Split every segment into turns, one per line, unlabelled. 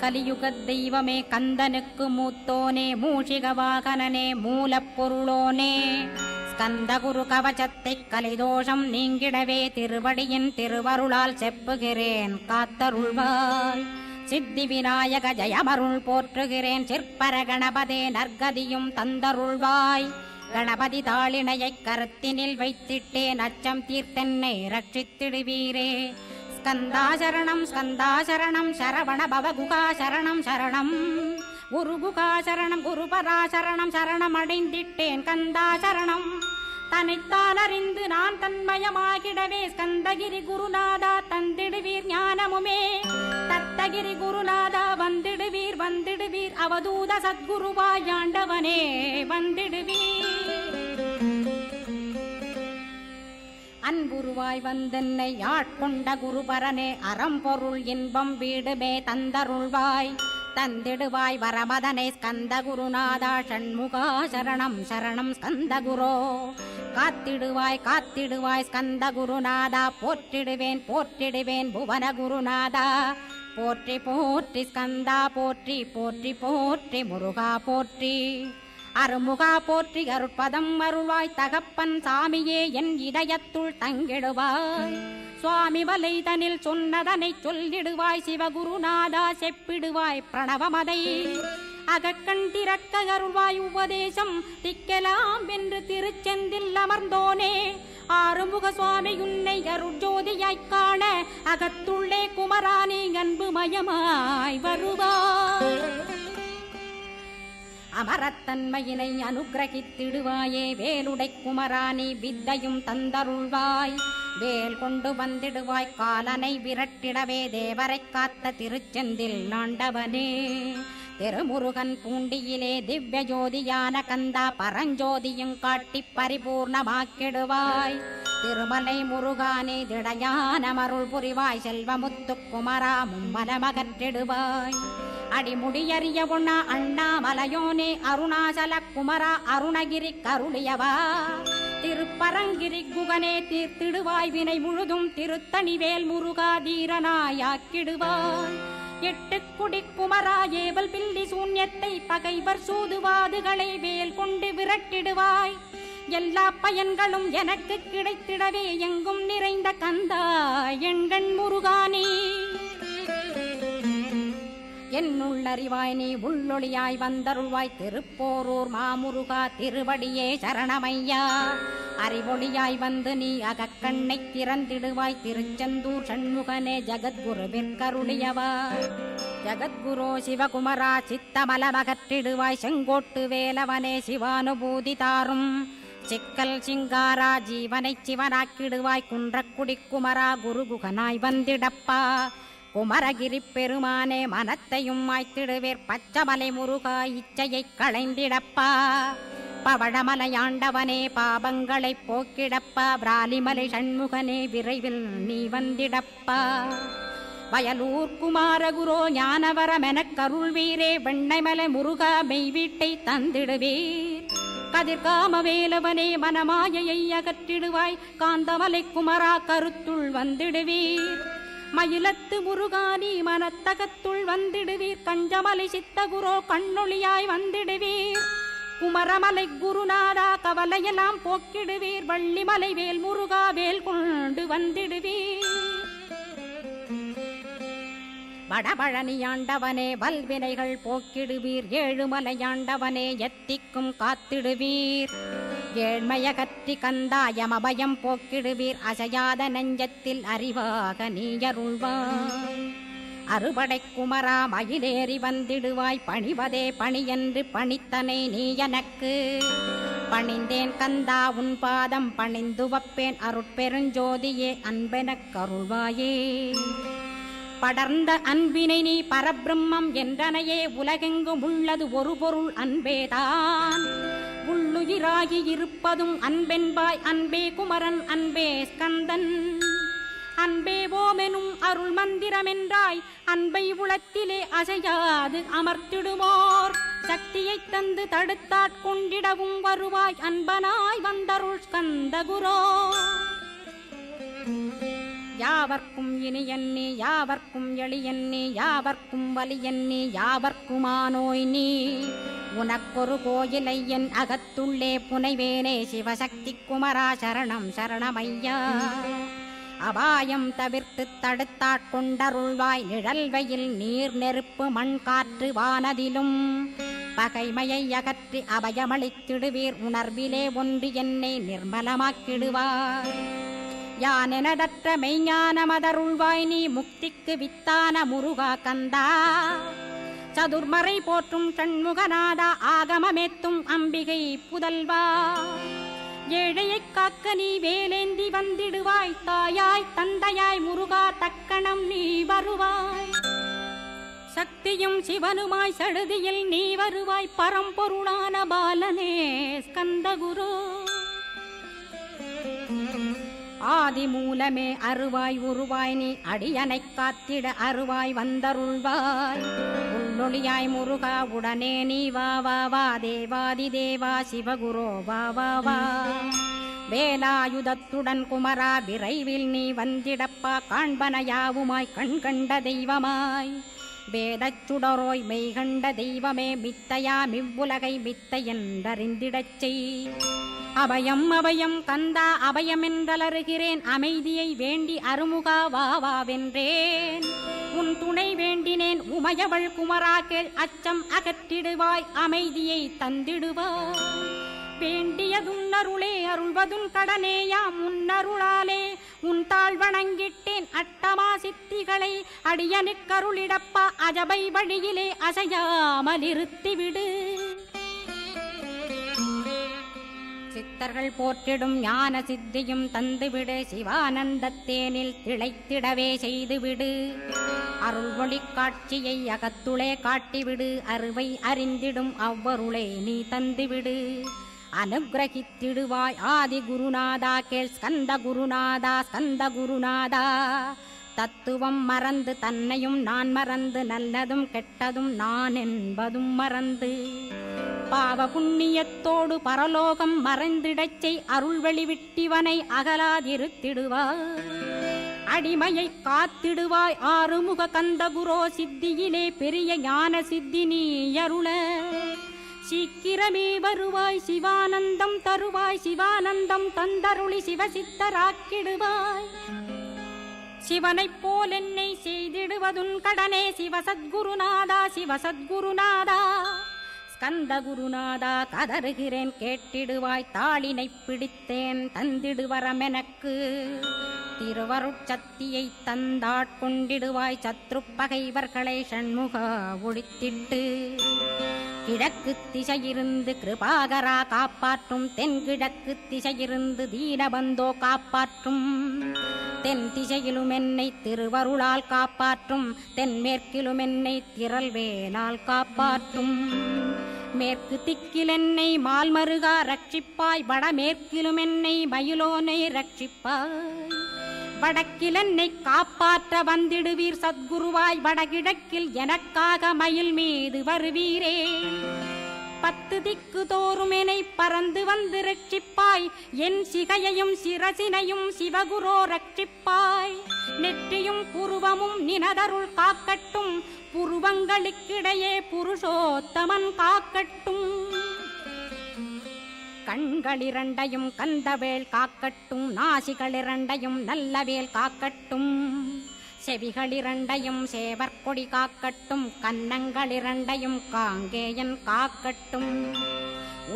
கலியுகத் தெய்வமே கந்தனுக்கு மூத்தோனே மூஷிக வாகனனே மூலப்பொருளோனே ஸ்கந்தகுரு கவசத்தை கலிதோஷம் நீங்கிடவே திருவடியின் திருவருளால் செப்புகிறேன் காத்தருள்வாய். சித்தி விநாயக ஜயமருள் போற்றுகிறேன் சிற்பர கணபதே நற்கதியும் தந்தருள்வாய். கணபதி தாளினையைக் கருத்தினில் வைத்திட்டேன் அச்சம் தீர்த்தென்னை ரட்சித்திடுவீரே. ஸ்கந்தாசரணம் ஸ்கந்தாசரணம் சரவண பவகுகாசரணம் சரணம் குருகுகாசரணம் குருபராசரணம் சரணம் அடைந்திட்டேன் கந்தாசரணம். தன்னைத்தான் அறிந்து நான் தன்மயமாகிடவே ஸ்கந்தகிரி குருநாதா தந்திடுவீர் ஞானமுமே. தத்தகிரி குருநாதா வந்திடுவீர் வந்திடுவீர் அவதூத சத்குருவாயாண்டவனே வந்திடுவீர். அன்புருவாய் வந்தென்னை ஆட்கொண்ட குருபரனே அறம்பொருள் இன்பம் வீடுமே தந்தருள்வாய். தந்திடுவாய் வரமதனை ஸ்கந்த குருநாதா ஷண்முகா சரணம் சரணம் ஸ்கந்த குரோ. காத்திடுவாய் காத்திடுவாய் ஸ்கந்த குருநாதா போற்றிடுவேன் போற்றிடுவேன் புவன குருநாதா. போற்றி போற்றி ஸ்கந்தா போற்றி போற்றி போற்றி முருகா போற்றி. அருமுகா போற்றி அருட்பதம் அருள்வாய் தகப்பன் சாமியே என் இதயத்துள் தங்கிடுவாய். சுவாமி வலைதனில் சொன்னதனை சொல்லிடுவாய் சிவகுருநாதா செப்பிடுவாய் பிரணவமதை. அகக்கண் திறக்க அருள்வாய் உபதேசம் திக்கலாம் என்று திருச்செந்தில் அமர்ந்தோனே. ஆறுமுக சுவாமி உன்னை அருட்ஜோதியாய்க் காண அகத்துள்ளே குமரானி அன்பு மயமாய் வருவாய். அமரத்தன்மையினை அனுகிரகித்திடுவாயே வேலுடை குமராணி வித்தையும் தந்தருள்வாய். வேல் கொண்டு வந்திடுவாய் காலனை விரட்டிடவே தேவரை காத்த திருச்செந்தில் ஆண்டவனே. திருமுருகன் பூண்டியிலே திவ்ய ஜோதியான கந்தா பரஞ்சோதியும் காட்டி பரிபூர்ணமாக்கிடுவாய். திருமலை முருகானே திடையான மருள் புரிவாய் செல்வமுத்து குமரா மும்மலமகற்றிடுவாய். அடிமுடியறிய உண்ண அண்ணாமலையோனே அருணாசல குமரா அருணகிரி கருளியவா. திருப்பரங்கிரி குகனே தீர்த்திடுவாய் வினை முழுதும் திருத்தணிவேல் முருகா தீரனாயாக்கிடுவாய். எட்டு குடி குமரா ஏவல் பில்லி சூன்யத்தை பகைவர் சூதுவாதுகளை வேல் கொண்டு விரட்டிடுவாய். எல்லா பயன்களும் எனக்கு கிடைத்திடவே எங்கும் நிறைந்த கந்தா எண்கண் முருகானே. என்னுள்ளறிவாய் நீ உள்ளொளியாய் வந்தருள்வாய் திருப்போரூர் மாமுருகா திருவடியே சரணமையா. அறிவொளியாய் வந்து நீ அகக்கண்ணை திறந்திடுவாய் திருச்செந்தூர் சண்முகனே ஜகத்குருவிற்கருளியவா. ஜகத்குரோ சிவகுமரா சித்தமலமகற்றிடுவாய் செங்கோட்டு வேலவனே சிவானுபூதி தாரும். சிக்கல் சிங்காரா ஜீவனை சிவனாக்கிடுவாய் குன்றக்குடி குமரா குருகுகனாய் வந்திடப்பா. குமரகிரி பெருமானே மனத்தையும் மாய்த்திடுவேர் பச்சமலை முருகா இச்சையை களைந்திடப்பா. பவழமலையாண்டவனே பாபங்களை போக்கிடப்பா. பிராலிமலை சண்முகனே விரைவில் நீ வந்திடப்பா. வயலூர் குமாரகுரோ ஞானவரமெனக் கருள்வீரே வெண்ணைமலை முருகா மெய் வீட்டை தந்திடுவீர். கதிர்காம வேலவனே மனமாயையை அகற்றிடுவாய் காந்தமலை குமரா கருத்துள் வந்திடுவீர். மயிலத்து முருகானி மனத்தகத்துள் வந்திடுவீர். கஞ்சமலை சித்தகுரோ கண்ணொளியாய் வந்திடுவீர். குமரமலை குருநாதா கவலையெல்லாம் போக்கிடுவீர். வள்ளிமலை வேல் முருகா வேல் கொண்டு வந்திடுவீர். வடபழனியாண்டவனே வல்வினைகள் போக்கிடுவீர். ஏழுமலையாண்டவனே எத்திக்கும் காத்திடுவீர். ஏழ்மையகற்றி கந்தாயமபயம் போக்கிடுவீர். அசையாத நெஞ்சத்தில் அறிவாக நீயருள்வாய். அறுபடை குமரா மயிலேறி வந்திடுவாய். பணிவதே பணியென்று பணித்தனை நீ எனக்கு. பணிந்தேன் கந்தா உன் பாதம் பணிந்து வப்பேன் அருட்பெருஞ்சோதியே அன்பெனக் கருள்வாயே. படர்ந்த அன்பினை நீ பரபிரம்மம் என்றனையே உலகெங்கும் உள்ளது ஒரு பொருள் அன்பேதான். உள்ளுயிராகி இருப்பதும் அன்பென்பாய் அன்பே குமரன் அன்பே ஸ்கந்தன். அன்பே ஓமெனும் அருள் மந்திரமென்றாய் அன்பை உளத்திலே அசையாது அமர்த்திடுமோர். சக்தியை தந்து தடுத்தாட்கொண்டிடவும் வருவாய் அன்பனாய் வந்தருள் ஸ்கந்த குரோ. யாவ யாவர்க்கும் இனியன்னி யாவர்க்கும் எளியன்னி யாவர்க்கும் வலியன்னி யாவர்க்குமானோய் நீ உனக்கொரு கோயிலை என் அகத்துள்ளே புனைவேனே சிவசக்தி குமரா சரணம் சரணமையா அபாயம் தவிர்த்து தடுத்தாட்கொண்டருள்வாய் நிழல்வையில் நீர் நெருப்பு மண் காற்று வானதிலும் பகைமையை அகற்றி அபயமளித்திடுவீர் உணர்விலே ஒன்று என்னை நிர்மலமாக்கிடுவார் யானெனதற்ற மெய்ஞானமதருள்வாய் நீ முக்திக்கு வித்தான முருகா கந்தா சதுர்மறை போற்றும் சண்முகநாதா ஆகமமேத்தும் அம்பிகை புதல்வா ஏழையைக் காக்க நீ வேலேந்தி வந்திடுவாய் தாயாய் தந்தையாய் முருகா தக்கணம் நீ வருவாய் சக்தியும் சிவனுமாய் சடுதியில் நீ வருவாய் பரம்பொருளான பாலனே ஸ்கந்தகுரு ஆதி மூலமே அருவாய் உருவாய் நீ அடியனைக் காத்திட அருவாய் வந்தருள்வாய் உள்ளொளியாய் முருகா உடனே நீ வா வா வா தேவாதி தேவா சிவகுரோ வா வா வா வேலாயுதத்துடன் குமரா விரைவில் நீ வந்திடப்பா காண்பன யாவுமாய் கண் கண்ட தெய்வமாய் வேதச் சுடரோய் மெய்கண்ட தெய்வமே மித்தையா மிவ்வுலகை மித்தை என்றறிந்திடச் செய் அபயம் அபயம் கந்தா அபயமென்றலறுகிறேன் அமைதியை வேண்டி அருமுகா வா வா வென்றேன் உன் துணை வேண்டினேன் உமையவள் குமரா கேள் அச்சம் அகற்றிடுவாய் அமைதியை தந்திடுவாய் வேண்டியதும் அருளே அருள்வதும் கடனேயாம் உன்னருளாலே உன் தாழ் வணங்கிட்டேன் அட்டமா சித்திகளை அடியனுக்கருளிடப்பா அஜபை வழியிலே அசையாமல் இருத்திவிடு சித்தர்கள் போற்றிடும் ஞான சித்தியும் தந்துவிடு சிவானந்தத்தேனில் திளைத்திடவே செய்துவிடு அருள் ஒளி காட்சியை அகத்துளே காட்டிவிடு அருவை அறிந்திடும் அவ்வருளை நீ தந்துவிடு அனுகிரகித்திடுவாய் ஆதி குருநாதா கேள் ஸ்கந்த குருநாதா ஸ்கந்த குருநாதா தத்துவம் மறந்து தன்னையும் நான் மறந்து நல்லதும் கெட்டதும் நான் என்பதும் மறந்து பாவ புண்ணியத்தோடு பரலோகம் மறைந்திடச் செய் அருள் வெளிவிட்டிவனை அகலாதிருத்திடுவாய் அடிமையை காத்திடுவாய் ஆறுமுக கந்தகுரோ சித்தியிலே பெரிய ஞான சித்தி நீ அருள சீக்கிரமே வருவாய் சிவானந்தம் தருவாய் சிவானந்தம் தந்தருளி சிவசித்தராக்கிடுவாய் சிவனைப் போல் என்னை செய்திடுவதுன் கடனே சிவசத்குருநாதா சிவசத்குருநாதா ஸ்கந்த குருநாதா கதறுகிறேன் கேட்டிடுவாய் தாளினை பிடித்தேன் தந்திடுவரமெனக்கு திருவருட்சக்தியை தந்தாட்கொண்டிடுவாய் சத்ரு பகைவர்களை ஷண்முகா ஒழித்திட்டு கிழக்கு திசையிருந்து கிருபாகரா காப்பாற்றும் தென்கிழக்கு திசையிருந்து தீனபந்தோ காப்பாற்றும் தென் திசையிலும் என்னை திருவருளால் காப்பாற்றும் தென்மேற்கிலும் என்னை திரள்வேலால் காப்பாற்றும் மேற்கு திக்கில் என்னை மால்மருகா ரட்சிப்பாய் வடமேற்கிலும் என்னை மயிலோனை ரட்சிப்பாய் வடக்கில் என்னை காப்பாற்ற வந்திடுவீர் சத்குருவாய் வடகிழக்கில் எனக்காக மயில் மீது வருவீரே 10 திக்கு தோறும் என்னை பறந்து வந்து ரட்சிப்பாய் என் சிகையையும் சிரசினையும் சிவகுரோ ரட்சிப்பாய் நெற்றியும் புருவமும் நினதருள் காக்கட்டும் புருவங்களுக்கிடையே புருஷோத்தமன் காக்கட்டும் கண்களிரண்டையும் கந்தவேல் காக்கட்டும் நாசிகளிரண்டையும் நல்லவேல் காக்கட்டும் செவிகளிரண்டையும் சேவற்கொடி காக்கட்டும் கன்னங்களிரண்டையும் காங்கேயன் காக்கட்டும்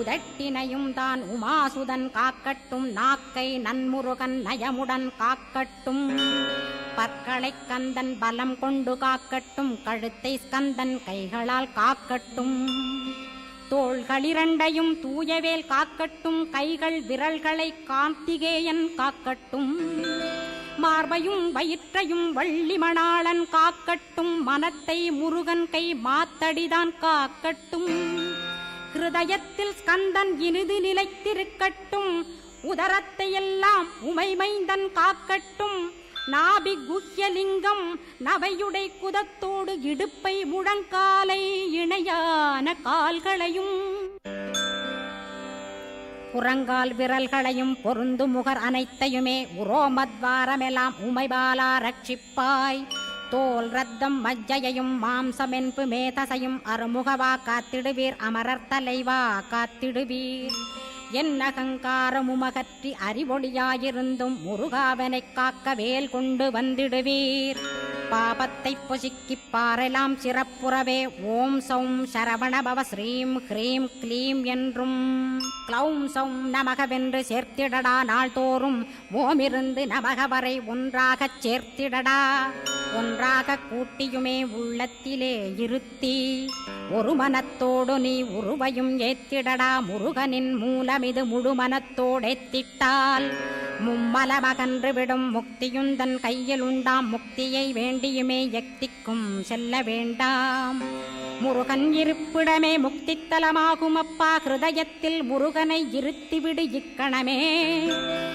உதட்டினையும் தான் உமாசுதன் காக்கட்டும் நாக்கை நன்முருகன் நயமுடன் காக்கட்டும் பற்களை கந்தன் பலம் கொண்டு காக்கட்டும் கழுத்தை ஸ்கந்தன் கைகளால் காக்கட்டும் தோள்களிரண்டையும் தூயவேல் காக்கட்டும் கைகள் விரல்களை கார்த்திகேயன் காக்கட்டும் மார்பையும் வயிற்றையும் வள்ளிமணாளன் காக்கட்டும் மனத்தை முருகன் கை மாத்தடிதான் காக்கட்டும் ஹிருதயத்தில் ஸ்கந்தன் இனிது நிலைத்திருக்கட்டும் உதரத்தை எல்லாம் உமைமைந்தன் காக்கட்டும் நாபி குஹ்யலிங்கம் நவையுடை குதத்தோடு இடுப்பை முழங்காலை இணையான கால்களையும் புறங்கால் விரல்களையும் பொருந்து முகர் அனைத்தையுமே உரோமத்வாரமெல்லாம் உமைபாலா ரட்சிப்பாய். தோல் ரத்தம் மஜ்ஜையையும் மாம்சமென்பு மேதசையும் அருமுகவா காத்திடுவீர், அமரர் தலைவா காத்திடுவீர். என் அகங்காரமுமகற்றி அறிவொளியாயிருந்தும் முருகாவனைக் காக்க வேல் கொண்டு வந்திடுவீர். பாபத்தை பொசுக்கிப் பாரெலாம் சிறப்புறவே ஓம் சௌம் சரவணபவ ஸ்ரீம் ஹ்ரீம் க்ளீம் என்றும் க்ளௌம் சௌம் நமகவென்று சேர்த்திடடா. நாள்தோறும் ஓமிருந்து நமக வரை ஒன்றாகச் சேர்த்திடடா. ஒன்றாக கூட்டியுமே உள்ளத்திலே இருத்தி ஒரு மனத்தோடு நீ உருவையும் ஏத்திடடா. முருகனின் மூலமிது முழு மனத்தோடேத்திட்டால் மும்மலமகன்று விடும் முக்தியுந்தன் கையில் உண்டாம். முக்தியை வேண்டியுமே யக்திக்கும் செல்ல வேண்டாம். முருகன் இருப்பிடமே முக்தித்தலமாகும் அப்பா. ஹிருதயத்தில் முருகனை இருத்திவிடு இக்கணமே.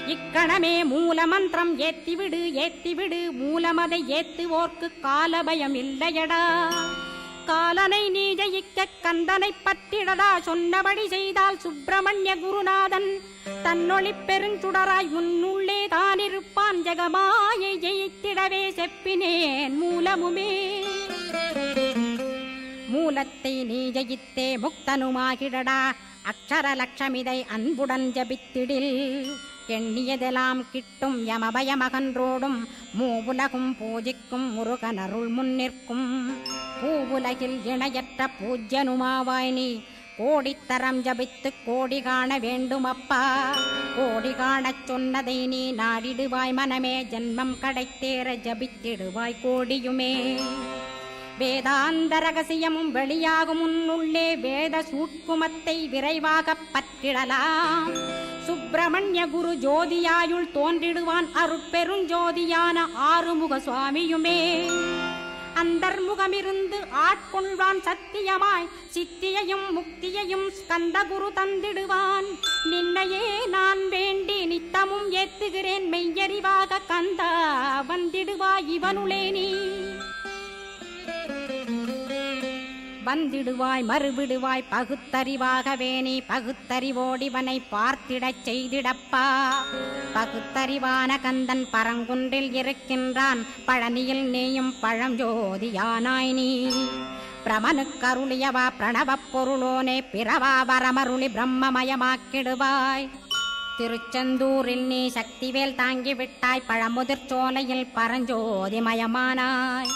இக்கணமே மூலமந்திரம் ஏத்திவிடு ஏத்திவிடு. மூலமதை ஏத்துவோர்க்கு காலபயம் இல்லையடா. காலனை நீ ஜெயிக்க கந்தனை பற்றிடடா. சொன்னபடி செய்தால் சுப்பிரமணிய குருநாதன் தன்னொளி பெருஞ்சுடராய் முன்னுள்ளே தானிருப்பான். ஜெகமாயை ஜெயித்திடவே செப்பினேன் மூலமுமே. மூலத்தை நீ ஜெயித்தே முக்தனுமாகிடடா. அக்ஷர லட்சமிதை அன்புடன் ஜபித்திடில் எண்ணியதெல்லாம் கிட்டும். யமபயமகன்றோடும் மூவுலகும் பூஜிக்கும் முருகனருள் முன்னிற்கும். பூவுலகில் இணையற்ற பூஜ்யனுமாவாய் நீ. கோடித்தரம் ஜபித்து கோடி காண வேண்டுமப்பா. கோடி காணச் சொன்னதை நீ நாடிடுவாய் மனமே. ஜென்மம் கடைத்தேற ஜபித்திடுவாய் கோடியுமே. வேதாந்த ரகசியமும் வெளியாகும் உன்னுள்ளே. வேத சூட்குமத்தை விரைவாகப் பற்றிடலாம். சுப்பிரமணிய குரு ஜோதியாயுள் தோன்றிடுவான். அருட்பெருஞ்சோதியான ஆறுமுக சுவாமியுமே. அந்தர்முகமிருந்து ஆட்கொள்வான் சத்தியமாய். சித்தியையும் முக்தியையும் ஸ்கந்த குரு தந்திடுவான். நின்னையே நான் வேண்டி நித்தமும் ஏத்துகிறேன் மெய்யறிவாக. கந்தா வந்திடுவாய் இவனுளே நீ. வந்திடுவாய் மறுவிடுவாய் பகுத்தறிவாகவே நீ. பகுத்தறிவோடிவனை பார்த்திடச் செய்திடப்பா. பகுத்தறிவான கந்தன் பரங்குன்றில் இருக்கின்றான். பழனியில் நீயும் பழஞ்சோதியானாய் நீ. பிரமனுக்கருளியவா பிரணவப் பொருளோனே. பிறவா வரமருளி பிரம்மமயமாக்கிடுவாய். திருச்செந்தூரில் நீ சக்திவேல் தாங்கிவிட்டாய். பழமுதிர் சோலையில் பரஞ்சோதிமயமானாய்.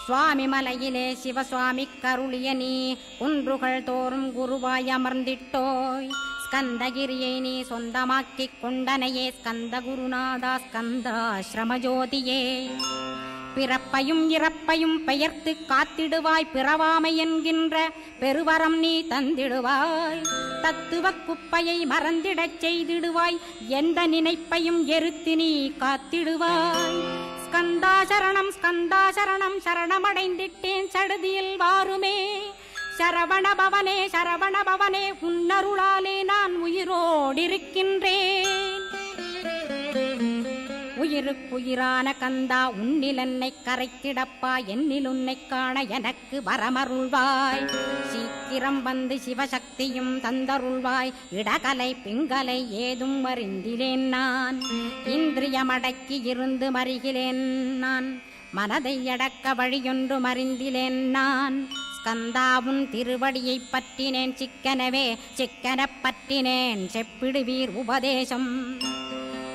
சுவாமி மலையிலே சிவசுவாமி கருளிய நீ. குன்றுகள் தோறும் குருவாய் அமர்ந்திட்டோய். ஸ்கந்தகிரியை நீ சொந்தமாக்கிக் கொண்டனையே. ஸ்கந்த குருநாதா ஸ்கந்தாஸ்ரமஜோதியே. பிறப்பையும் இறப்பையும் பெயர்த்து காத்திடுவாய். பிறவாமை என்கின்ற பெருவரம் நீ தந்திடுவாய். தத்துவ குப்பையை மறந்திடச் செய்திடுவாய். எந்த நினைப்பையும் எரித்து நீ காத்திடுவாய். ஸ்கந்தா சரணம் ஸ்கந்தா சரணம் சரணமடைந்திட்டேன் சடுதியில் வாருமே. சரவணபவனே சரவணபவனே உன்னருளாலே நான் உயிரோடிருக்கின்றேன். உயிருக்குயிரான கந்தா உன்னில் என்னை கரைத்திடப்பா. என்னில் உன்னை காண எனக்கு வரமருள்வாய். சீக்கிரம் வந்து சிவசக்தியும் தந்தருள்வாய். இடகலை பிங்கலை ஏதும் அறிந்திலேன் நான். இந்திரியமடக்கி இருந்து மறிகிலேன் நான். மனதை அடக்க வழியொன்று மறிந்திலேன் நான். ஸ்கந்தாவும் திருவடியை பற்றினேன் சிக்கனவே. சிக்கனப் பற்றினேன் செப்பிடுவீர் உபதேசம்.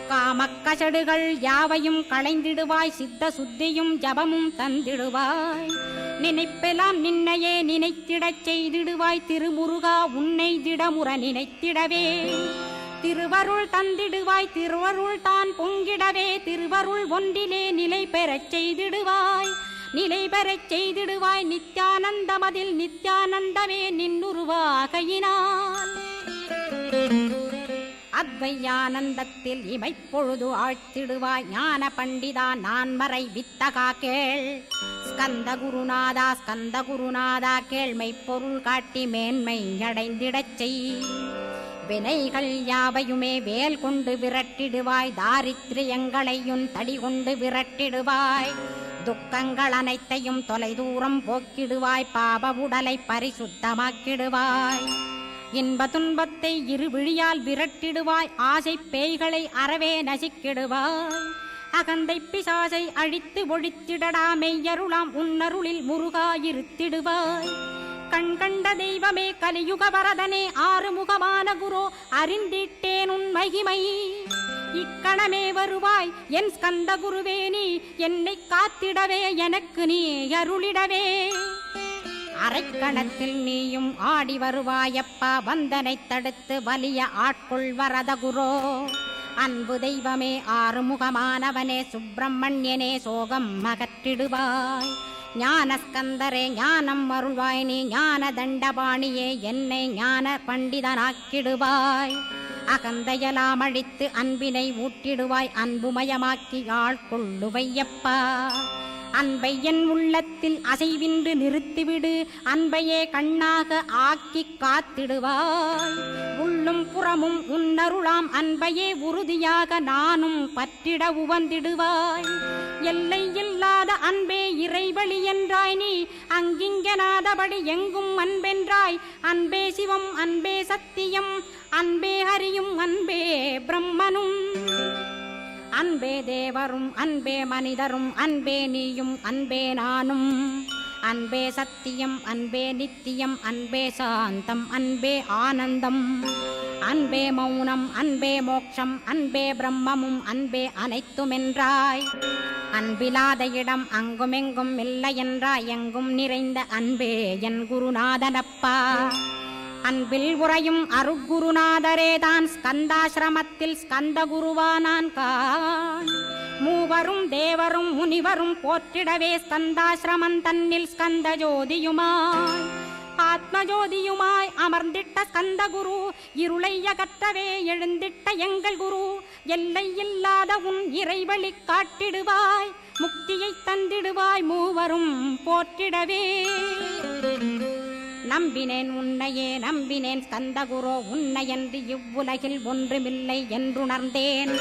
காமக்கசடுகள் யாவையும் களைந்திடுவாய். சித்த சுத்தியும் ஜபமும் தந்திடுவாய். நினைப்பெல்லாம் நின்னையே நினைத்திடச் செய்திடுவாய். திருமுருகா உன்னை திடமுற நினைத்திடவே திருவருள் தந்திடுவாய். திருவருள் தான் பொங்கிடவே திருவருள் ஒன்றிலே நிலை பெறச் செய்திடுவாய். நிலை பெறச் செய்திடுவாய். நித்யானந்தமதில் நித்யானந்தமே நின்னுருவாகையினால். அத்வையானந்தத்தில் இமைப்பொழுது ஆழ்த்திடுவாய். ஞான பண்டிதா நான்மறை வித்தகா கேள். ஸ்கந்த குருநாதா ஸ்கந்த குருநாதா கேள்மை பொருள் காட்டி மேன்மை அடைந்திடச் செய். வினைகள் யாவையுமே வேல் கொண்டு விரட்டிடுவாய். தாரித்ரியங்களையும் தடி கொண்டு விரட்டிடுவாய். துக்கங்கள் அனைத்தையும் தொலைதூரம் போக்கிடுவாய். பாப உடலை பரிசுத்தமாக்கிடுவாய். இன்ப துன்பத்தை இருவிழியால் விரட்டிடுவாய். ஆசை பேய்களை அறவே நசிக்கிடுவாய். அகந்தை பிசாசை அழித்து ஒழித்திடடா. மெய்யருளாம் உன்னருளில் முருகாயிருத்திடுவாய். கண் கண்ட தெய்வமே கலியுக வரதனே ஆறுமுகமான குரு அறிந்திட்டேன் உன் மகிமை. இக்கணமே வருவாய் என் ஸ்கந்த குருவே. நீ என்னை காத்திடவே எனக்கு நீ அருளிடவே. அரைக்கணத்தில் நீயும் ஆடி வருவாயப்பா. வந்தனை தடுத்து வலிய ஆட்கொள் வரத குரோ. அன்பு தெய்வமே ஆறுமுகமானவனே சுப்பிரமணியனே சோகம் அகற்றிடுவாய். ஞானஸ்கந்தரே ஞானம் அருள்வாய். நீ ஞான தண்டபாணியே என்னை ஞான பண்டிதனாக்கிடுவாய். அகந்தையலாம் அழித்து அன்பினை ஊட்டிடுவாய். அன்புமயமாக்கி ஆள்கொள்ளுவையப்பா. அன்பை என் உள்ளத்தில் அசைவின்று நிறுத்திவிடு. அன்பையே கண்ணாக ஆக்கி காத்திடுவாய். உள்ளும் புறமும் உன்னருளாம் அன்பையே உறுதியாக நானும் பற்றிட உவந்திடுவாய். எல்லை இல்லாத அன்பே இறைவழி என்றாய். நீ அங்கிங்கனாதபடி எங்கும் அன்பென்றாய். அன்பே சிவம் அன்பே சத்தியம் அன்பே ஹரியும் அன்பே பிரம்மனும். அன்பே தேவரும் அன்பே மனிதரும் அன்பே நீயும் அன்பே நானும். அன்பே சத்தியம் அன்பே நித்தியம் அன்பே சாந்தம் அன்பே ஆனந்தம். அன்பே மௌனம் அன்பே மோட்சம் அன்பே பிரம்மமும் அன்பே அனைத்துமென்றாய். அன்பிலாத இடம் அங்குமெங்கும் இல்லை என்றாய். எங்கும் நிறைந்த அன்பே என் குருநாதனப்பா. அன்பில் உறையும் அருட்குருநாதரேதான் ஸ்கந்தாசிரமத்தில் ஸ்கந்த குருவானான் கான். மூவரும் தேவரும் முனிவரும் போற்றிடவே ஸ்கந்தாசிரமன் தன்னில் ஸ்கந்த ஜோதியுமாய் ஆத்மஜோதியுமாய் அமர்ந்திட்ட ஸ்கந்த குரு. இருளை அகற்றவே எழுந்திட்ட எங்கள் குரு. எல்லை இல்லாத உன் இறைவழி காட்டிடுவாய். முக்தியை தந்திடுவாய் மூவரும் போற்றிடவே. நம்பினேன் உன்னையே நம்பினேன் ஸ்கந்தகுரோ. உன்னையன்றி இவ்வுலகில் ஒன்றுமில்லை என்றுணர்ந்தேன்.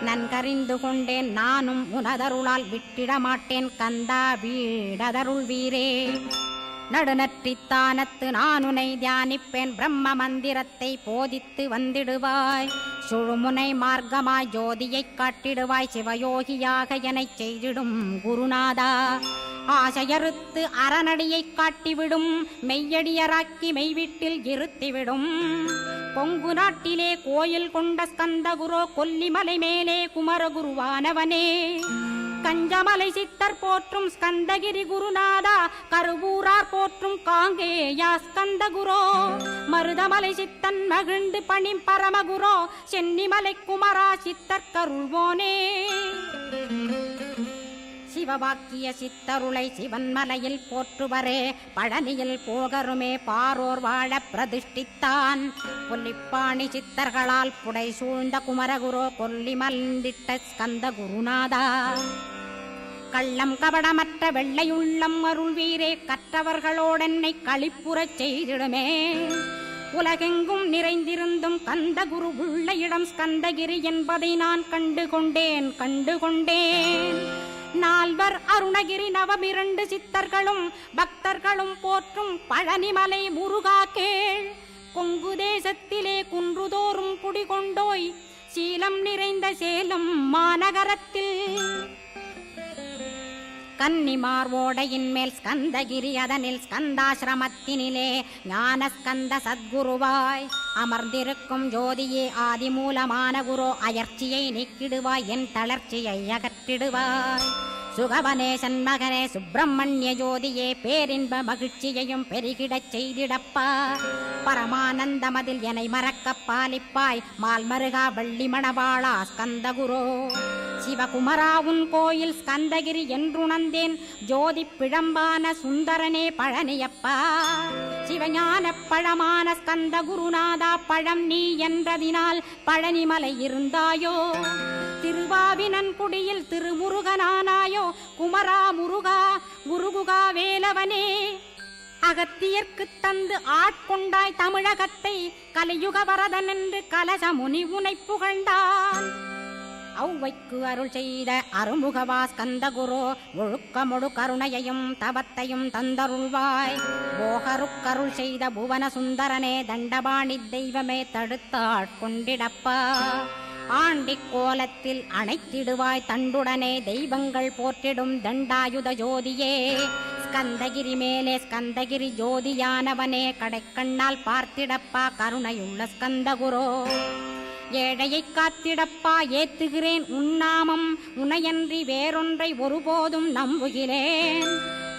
நன்கறிந்து கொண்டேன் நானும் உனதருளால் விட்டிட மாட்டேன். கந்தா வீடதருள் வீரே. நடுநற்றித்தானத்து நானுனை தியானிப்பேன். பிரம்ம மந்திரத்தை போதித்து வந்திடுவாய். சுழுமுனை மார்க்கமாய் ஜோதியை காட்டிடுவாய். சிவயோகியாக எனச் செய்திடும் குருநாதா. ஆசையறுத்து அறநடியை காட்டிவிடும். மெய்யடியராக்கி மெய்வீட்டில் இருத்திவிடும். கொங்கு நாட்டிலே கோயில் கொண்ட ஸ்கந்தகுரோ. கொல்லிமலை மேலே குமரகுருவானவனே. கஞ்சமலை சித்தர் போற்றும் ஸ்கந்தகிரி குருநாதா. கருவூரார் போற்றும் காங்கேயா ஸ்கந்தகுரோ. மருதமலை சித்தன் மகிழ்ந்து பணி பரமகுரோ. சென்னிமலை குமரா சித்தர் கருள்வோனே. சிவவாக்கிய சித்தருளை சிவன்மலையில் போற்றுவரே. பழனியில் போகருமே பாரோர் வாழ பிரதிஷ்டித்தான். கொல்லிப்பாணி சித்தர்களால் புடை சூழ்ந்த குமரகுரோ. கொல்லி மல்ந்திட்ட ஸ்கந்த குருநாதா. கள்ளம் கபடமற்ற வெள்ளையுள்ளம் அருள் வீரே. கற்றவர்களோடென்னை களிப்புறச் செய்திடுமே. உலகெங்கும் நிறைந்திருந்தும் கந்த குரு உள்ள இடம் ஸ்கந்தகிரி என்பதை நான் கண்டுகொண்டேன். நால்வர் அருணகிரி நவமிரண்டு சித்தர்களும் பக்தர்களும் போற்றும் பழனிமலை முருகா கேள். கொங்கு தேசத்திலே குன்றுதோறும் குடிகொண்டோய். சீலம் நிறைந்த சேலம் மாநகரத்தில் கன்னிமார் ஓடையின் மேல் ஸ்கந்தகிரி. அதனில் ஸ்கந்தாசிரமத்தினிலே ஞான ஸ்கந்த சத்குருவாய் அமர்ந்திருக்கும் ஜோதியே. ஆதிமூலமான குரு அயர்ச்சியை நீக்கிடுவாய். என் தளர்ச்சியை அகற்றிடுவாய். சுகவனேசன் மகனே சுப்பிரமணிய ஜோதியே. பேரின்ப மகிழ்ச்சியையும் பெருகிடச் செய்திடப்பா. பரமானந்தமதில் என்னை மறக்க பாலிப்பாய். மால்மருகா வள்ளி மணவாளா ஸ்கந்தகுரோ. சிவகுமரா உன் கோயில் ஸ்கந்தகிரி என்றுணர்ந்தேன். ஜோதி பிழம்பான சுந்தரனே பழனியப்பா. சிவஞான பழமான ஸ்கந்த குருநாதா. பழம் நீ என்றதினால் பழனிமலை இருந்தாயோ. திருவாவினன் குடியில் திருமுருகனானாயோ. குமரா முருகா குருகுகா வேலவனே. அகத்தியர்க்கு தந்து ஆட்கொண்டாய் தமிழகத்தை. கலியுக வரதன் என்று கலச முனி உனை புகழ்ந்தான். ஔவைக்கு அருள் செய்த அருமுகவா ஸ்கந்தகுரு ஒழுக்கமொடு கருணையையும் தவத்தையும் தந்தருள்வாய். போகருக்கருள் செய்த புவன சுந்தரனே தண்டபாணி தெய்வமே தடுத்தாட்கொண்டிடப்பா. ஆண்டிக் கோலத்தில் அணைத்திடுவாய் தண்டுடனே தெய்வங்கள் போற்றிடும் தண்டாயுத ஜோதியே. ஸ்கந்தகிரி மேலே ஸ்கந்தகிரி ஜோதியானவனே கடைக்கண்ணால் பார்த்திடப்பா கருணையுள்ள ஸ்கந்தகுரு. ஏழையை காத்திடப்பா ஏத்துகிறேன் உன்னாமம், உனையன்றி வேறொன்றை ஒருபோதும் நம்புகிறேன்.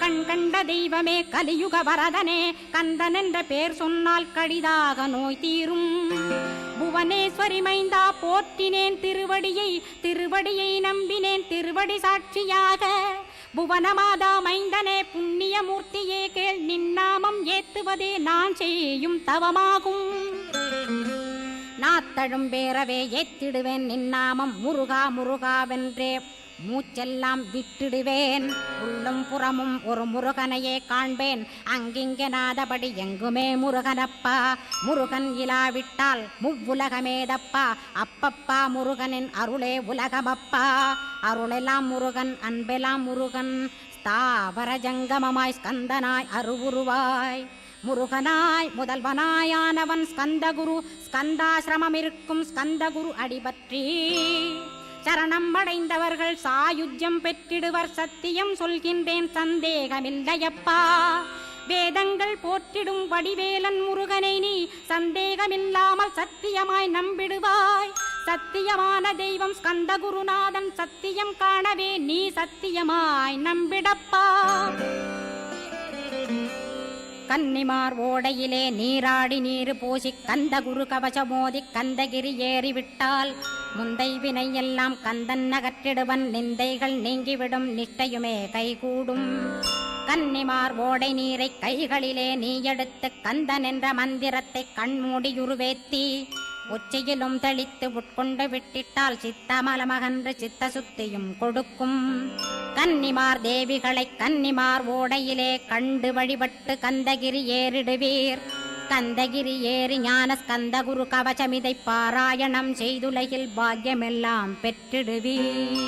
கண் கண்ட தெய்வமே கலியுக வரதனே கந்தன் என்ற பேர் சொன்னால் கடிதாக நோய் தீரும். புவனேஸ்வரி மைந்தா போற்றினேன் திருவடியை நம்பினேன் திருவடி சாட்சியாக. புவனமாதா மைந்தனே புண்ணியமூர்த்தியே கேள் நின்னாமம் ஏத்துவதே நான் செய்யும் தவமாகும். நாத்தழும் பேரவே ஏத்திடுவேன் நின்னாமம் முருகா முருகாவென்றே மூச்செல்லாம் விட்டிடுவேன். உள்ளும் புறமும் ஒரு முருகனையே காண்பேன் அங்கிங்கனாதபடி எங்குமே முருகனப்பா. முருகன் இலாவிட்டால் முவ்வுலகமேதப்பா. அப்பப்பா முருகனின் அருளே உலகமப்பா. அருளெல்லாம் முருகன் அன்பெல்லாம் முருகன் ஸ்தாவர ஜங்கமமாய் ஸ்கந்தனாய் அருவுருவாய். முருகனாய் முதல்வனாயானவன் ஸ்கந்தகுரு. ஸ்கந்தாசிரமம் இருக்கும் ஸ்கந்தகுரு அடிபற்றி சரணம் அடைந்தவர்கள் சாயுஜ்யம் பெற்றிடுவர். சத்தியம் சொல்கின்றேன் சந்தேகமில்லையப்பா. வேதங்கள் போற்றிடும் வடிவேலன் முருகனை நீ சந்தேகமில்லாமல் சத்தியமாய் நம்பிடுவாய். சத்தியமான தெய்வம் ஸ்கந்தகுருநாதன் சத்தியம் காணவே நீ சத்தியமாய் நம்பிடப்பா. கன்னிமார் ஓடையிலே நீராடி நீரு பூசி கந்தகுரு கவசமோதி கந்தகிரி ஏறிவிட்டால் முந்தை வினை எல்லாம் கந்தன் நகற்றிடுவன். நிந்தைகள் நீங்கிவிடும் நிஷ்டையுமே கைகூடும். கன்னிமார் ஓடை நீரை கைகளிலே நீ எடுத்து கந்தன் என்ற மந்திரத்தை கண்மூடியுருவேத்தி உச்சியிலும் தெளித்து உட்கொண்டு விட்டிட்டால் சித்தமலமகன்று சித்த சுத்தியும் கொடுக்கும். கன்னிமார் தேவிகளை கன்னிமார் ஓடையிலே கண்டு வழிபட்டு கந்தகிரி ஏறிடுவீர். கந்தகிரி ஏறி ஞான ஸ்கந்தகுரு கவசமிதை பாராயணம் செய்துலகில் பாக்கியமெல்லாம் பெற்றிடுவீர்.